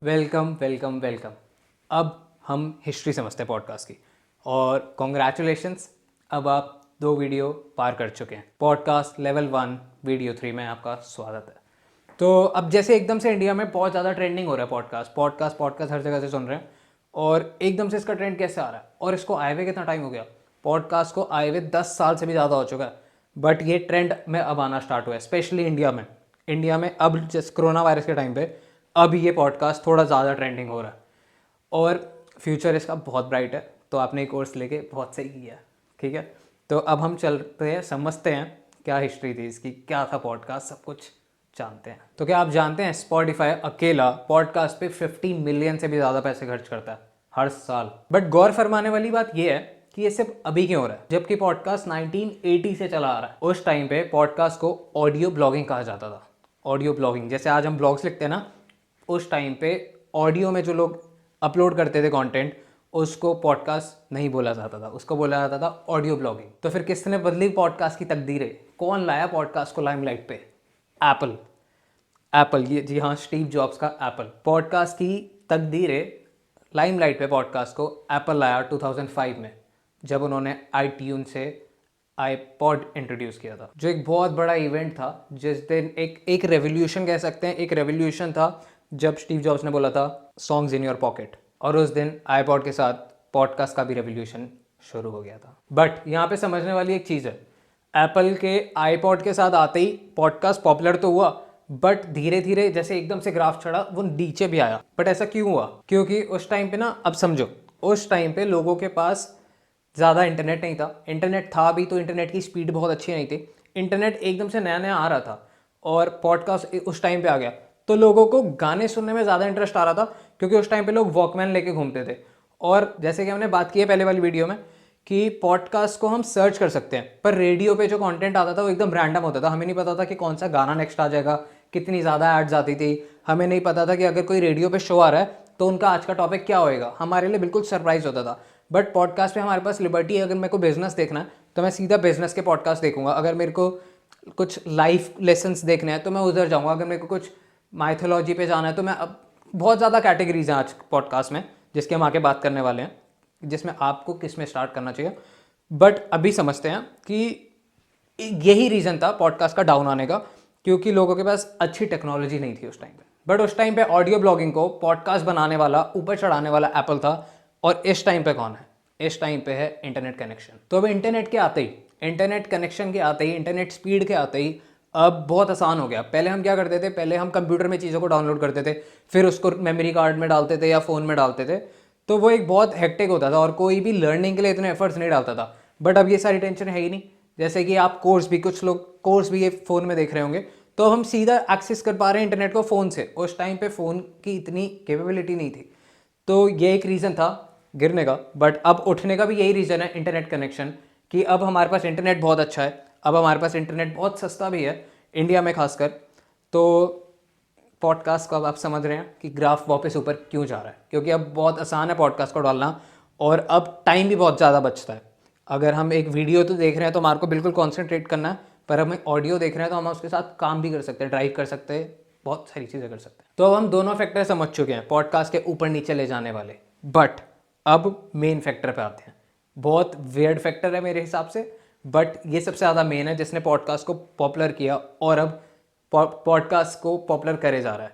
Welcome welcome welcome. अब हम history समझते हैं पॉडकास्ट की। और कॉन्ग्रेचुलेशंस, अब आप 2 वीडियो पार कर चुके हैं। पॉडकास्ट लेवल 1 वीडियो 3 में आपका स्वागत है। तो अब जैसे एकदम से इंडिया में बहुत ज़्यादा ट्रेंडिंग हो रहा है पॉडकास्ट पॉडकास्ट पॉडकास्ट हर जगह से सुन रहे हैं। और एकदम से इसका ट्रेंड कैसे आ रहा है, और इसको आए हुए कितना टाइम हो गया? पॉडकास्ट को आए हुए 10 साल से भी ज़्यादा हो चुका है। बट ये ट्रेंड में अब आना स्टार्ट हुआ है, स्पेशली इंडिया में अब जैसे कोरोना वायरस के टाइम पे अब ये पॉडकास्ट थोड़ा ज़्यादा ट्रेंडिंग हो रहा है। और फ्यूचर इसका बहुत ब्राइट है। तो आपने ये कोर्स लेके बहुत सही किया, ठीक है। तो अब हम चलते हैं, समझते हैं क्या हिस्ट्री थी इसकी, क्या था पॉडकास्ट, सब कुछ जानते हैं। तो क्या आप जानते हैं स्पॉटिफाई अकेला पॉडकास्ट पे 50 मिलियन से भी ज़्यादा पैसे खर्च करता है हर साल। बट गौर फरमाने वाली बात यह है कि ये सिर्फ अभी क्यों हो रहा है, जबकि पॉडकास्ट 1980 से चला आ रहा है। उस टाइम पे पॉडकास्ट को ऑडियो ब्लॉगिंग कहा जाता था। ऑडियो ब्लॉगिंग, जैसे आज हम ब्लॉग्स लिखते हैं ना, उस टाइम पे ऑडियो में जो लोग अपलोड करते थे कंटेंट, उसको पॉडकास्ट नहीं बोला जाता था, उसको बोला जाता था ऑडियो ब्लॉगिंग। तो फिर किसने बदली पॉडकास्ट की तकदीरें? कौन लाया पॉडकास्ट को लाइमलाइट पे? एप्पल। एप्पल, ये जी हाँ, स्टीव जॉब्स का एप्पल। पॉडकास्ट की तकदीरें लाइमलाइट पे पॉडकास्ट को एप्पल लाया 2005 में, जब उन्होंने आईट्यून से आईपॉड इंट्रोड्यूस किया था, जो एक बहुत बड़ा इवेंट था। जिस दिन एक रेवोल्यूशन कह सकते हैं, एक रेवोल्यूशन था जब स्टीव जॉब्स ने बोला था सॉन्ग्स इन योर पॉकेट। और उस दिन आईपॉड के साथ पॉडकास्ट का भी रेवोल्यूशन शुरू हो गया था। बट यहाँ पे समझने वाली एक चीज़ है, एप्पल के आईपॉड के साथ आते ही पॉडकास्ट पॉपुलर तो हुआ, बट धीरे धीरे जैसे एकदम से ग्राफ चढ़ा वो नीचे भी आया। बट ऐसा क्यों हुआ? क्योंकि उस टाइम पे ना, अब समझो, उस टाइम पे लोगों के पास ज़्यादा इंटरनेट नहीं था। इंटरनेट था भी तो इंटरनेट की स्पीड बहुत अच्छी नहीं थी। इंटरनेट एकदम से नया नया आ रहा था और पॉडकास्ट उस टाइम पे आ गया, तो लोगों को गाने सुनने में ज़्यादा इंटरेस्ट आ रहा था, क्योंकि उस टाइम पे लोग वॉकमैन लेके घूमते थे। और जैसे कि हमने बात की है पहले वाली वीडियो में कि पॉडकास्ट को हम सर्च कर सकते हैं, पर रेडियो पे जो कंटेंट आता था वो एकदम रैंडम होता था। हमें नहीं पता था कि कौन सा गाना नेक्स्ट आ जाएगा, कितनी ज़्यादा एड्स आती थी। हमें नहीं पता था कि अगर कोई रेडियो पे शो आ रहा है तो उनका आज का टॉपिक क्या होएगा। हमारे लिए बिल्कुल सरप्राइज होता था। बट पॉडकास्ट पे हमारे पास लिबर्टी है। अगर मेरे को बिजनेस देखना है तो मैं सीधा बिजनेस के पॉडकास्ट देखूंगा। अगर मेरे को कुछ लाइफ लेसन्स देखने हैं तो मैं उधर जाऊंगा। अगर मेरे को कुछ माइथोलॉजी पे जाना है तो मैं, अब बहुत ज़्यादा कैटेगरीज हैं आज पॉडकास्ट में जिसके हम आके बात करने वाले हैं, जिसमें आपको किस में स्टार्ट करना चाहिए। बट अभी समझते हैं कि यही रीज़न था पॉडकास्ट का डाउन आने का, क्योंकि लोगों के पास अच्छी टेक्नोलॉजी नहीं थी उस टाइम पे। बट उस टाइम पे ऑडियो ब्लॉगिंग को पॉडकास्ट बनाने वाला, ऊपर चढ़ाने वाला एप्पल था। और इस टाइम पे कौन है? इस टाइम पे है इंटरनेट कनेक्शन। तो अब इंटरनेट के आते ही, इंटरनेट कनेक्शन के आते ही, इंटरनेट स्पीड के आते ही अब बहुत आसान हो गया। पहले हम क्या करते थे, पहले हम कंप्यूटर में चीज़ों को डाउनलोड करते थे, फिर उसको मेमोरी कार्ड में डालते थे या फ़ोन में डालते थे। तो वो एक बहुत हेक्टिक होता था और कोई भी लर्निंग के लिए इतने एफर्ट्स नहीं डालता था। बट अब ये सारी टेंशन है ही नहीं। जैसे कि आप कोर्स भी, कुछ लोग कोर्स भी ये फ़ोन में देख रहे होंगे, तो हम सीधा एक्सेस कर पा रहे हैं इंटरनेट को फ़ोन से। उस टाइम पे फ़ोन की इतनी कैपेबिलिटी नहीं थी। तो ये एक रीज़न था गिरने का। बट अब उठने का भी यही रीज़न है, इंटरनेट कनेक्शन, कि अब हमारे पास इंटरनेट बहुत अच्छा है। अब हमारे पास इंटरनेट बहुत सस्ता भी है, इंडिया में खासकर। तो पॉडकास्ट को अब आप समझ रहे हैं कि ग्राफ वापस ऊपर क्यों जा रहा है, क्योंकि अब बहुत आसान है पॉडकास्ट को डालना और अब टाइम भी बहुत ज़्यादा बचता है। अगर हम एक वीडियो तो देख रहे हैं तो हमारे को बिल्कुल कॉन्सेंट्रेट करना है, पर हमें ऑडियो देख रहे हैं तो हम उसके साथ काम भी कर सकते हैं, ड्राइव कर सकते हैं, बहुत सारी चीज़ें कर सकते हैं। तो अब हम दोनों फैक्टर समझ चुके हैं पॉडकास्ट के ऊपर नीचे ले जाने वाले। बट अब मेन फैक्टर पे आते हैं। बहुत वियर्ड फैक्टर है मेरे हिसाब से, बट ये सबसे ज़्यादा मेन है जिसने पॉडकास्ट को पॉपुलर किया और अब पॉडकास्ट को पॉपुलर करे जा रहा है।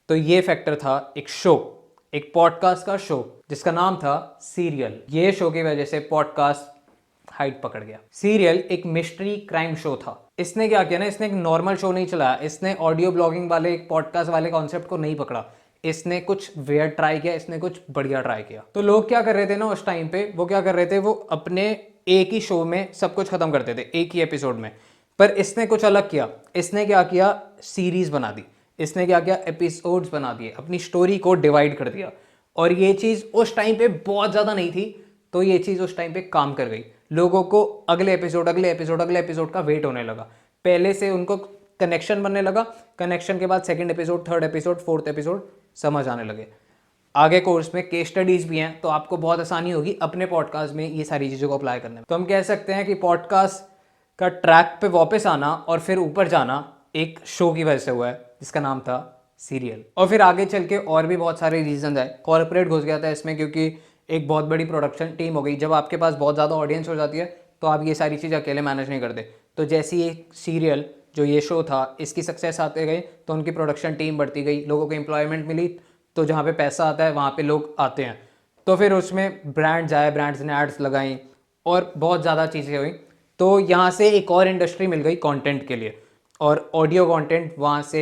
तो ये फैक्टर था एक शो, एक पॉडकास्ट का शो जिसका नाम था सीरियल। ये शो की वजह से पॉडकास्ट हाइट पकड़ गया। सीरियल एक मिस्ट्री क्राइम शो था। इसने क्या किया ना, इसने एक नॉर्मल शो नहीं चलाया, इसने ऑडियो ब्लॉगिंग वाले, एक पॉडकास्ट वाले कॉन्सेप्ट को नहीं पकड़ा। इसने कुछ वेयर ट्राई किया, इसने कुछ बढ़िया ट्राई किया। तो लोग क्या कर रहे थे ना उस टाइम पे, वो क्या कर रहे थे, वो अपने एक ही शो में सब कुछ खत्म करते थे, एक ही एपिसोड में। पर इसने कुछ अलग किया। इसने क्या किया, सीरीज बना दी। इसने क्या किया, एपिसोड्स बना दिए, अपनी स्टोरी को डिवाइड कर दिया। और ये चीज़ उस टाइम पे बहुत ज़्यादा नहीं थी, तो ये चीज़ उस टाइम पे काम कर गई। लोगों को अगले एपिसोड, अगले एपिसोड, अगले एपिसोड का वेट होने लगा। पहले से उनको कनेक्शन बनने लगा, कनेक्शन के बाद second episode, third episode, fourth episode समझ आने लगे। आगे कोर्स में केस स्टडीज भी हैं, तो आपको बहुत आसानी होगी अपने पॉडकास्ट में ये सारी चीज़ों को अप्लाई करने में। तो हम कह सकते हैं कि पॉडकास्ट का ट्रैक पे वापस आना और फिर ऊपर जाना एक शो की वजह से हुआ है जिसका नाम था सीरियल। और फिर आगे चल के और भी बहुत सारे रीजन आए, कॉर्पोरेट घुस गया था इसमें क्योंकि एक बहुत बड़ी प्रोडक्शन टीम हो गई। जब आपके पास बहुत ज़्यादा ऑडियंस हो जाती है तो आप ये सारी चीज़ अकेले मैनेज नहीं करते। तो जैसे ये सीरियल जो ये शो था इसकी सक्सेस आते गए तो उनकी प्रोडक्शन टीम बढ़ती गई, लोगों को एम्प्लॉयमेंट मिली, तो जहाँ पे पैसा आता है वहाँ पे लोग आते हैं। तो फिर उसमें ब्रांड्स आए, ब्रांड्स ने एड्स लगाई और बहुत ज़्यादा चीज़ें हुई। तो यहाँ से एक और इंडस्ट्री मिल गई कंटेंट के लिए, और ऑडियो कंटेंट वहाँ से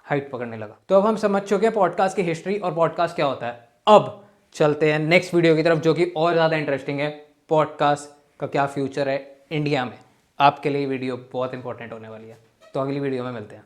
हाइट पकड़ने लगा। तो अब हम समझ चुके हैं पॉडकास्ट की हिस्ट्री और पॉडकास्ट क्या होता है। अब चलते हैं नेक्स्ट वीडियो की तरफ जो कि और ज़्यादा इंटरेस्टिंग है, पॉडकास्ट का क्या फ्यूचर है इंडिया में। आपके लिए वीडियो बहुत इंपॉर्टेंट होने वाली है। तो अगली वीडियो में मिलते हैं।